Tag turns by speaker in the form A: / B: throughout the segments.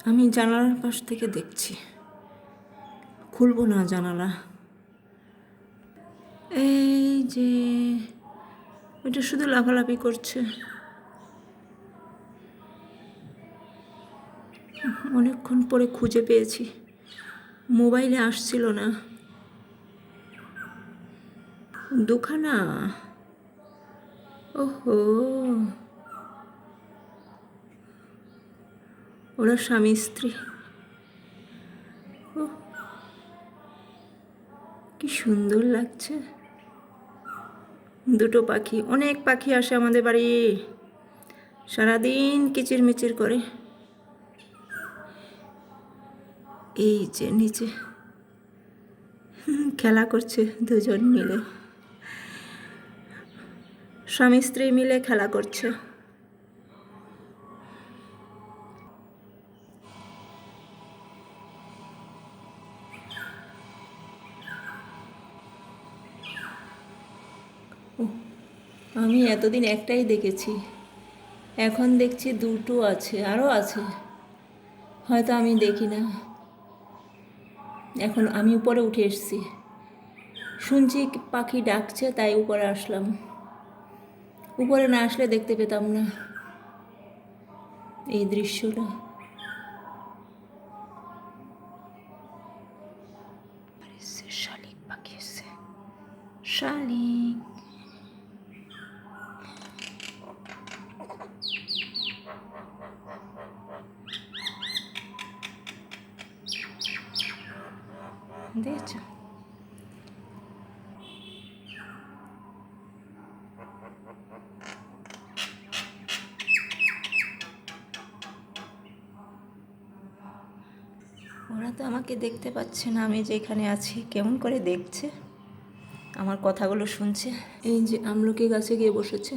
A: আমি জানালার পাশ থেকে দেখছি, খুলবো না জানালা। এই যে এটা শুধু লাফালাফি করছে, অনেকক্ষণ পরে খুঁজে পেয়েছি, মোবাইলে আসছিল না। দুখানা, ওহো, ওরা স্বামী স্ত্রী। ও কি সুন্দর লাগছে, দুটো পাখি। অনেক পাখি আসে আমাদের বাড়ি, সারাদিন কিচিরমিচির করে। এই যে নিচে খেলা করছে দুজন মিলে, স্বামী স্ত্রী মিলে খেলা করছে। ও, আমি এতদিন একটাই দেখেছি, এখন দেখছি দুটো আছে, আরও আছে, হয়তো আমি দেখি না। এখন আমি উপরে উঠে এসেছি, শুনছি পাখি ডাকছে, তাই উপরে আসলাম। উপরে না আসলে দেখতে পেতাম না এই দৃশ্যটা। শালিক পাখি এসছে, শালিক। দেখছো, ওরা তো আমাকে দেখতে পাচ্ছে না, আমি যেখানে আছি। কেমন করে দেখছে, আমার কথাগুলো শুনছে। এই যে আমলকি গাছে গিয়ে বসেছে,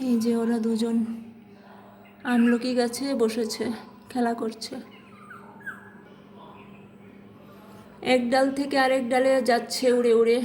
A: এই যে ওরা দুজন আমলকি গাছে বসেছে, খেলা করছে। এক ডাল থেকে আরেক ডালে যাচ্ছে উড়ে উড়ে।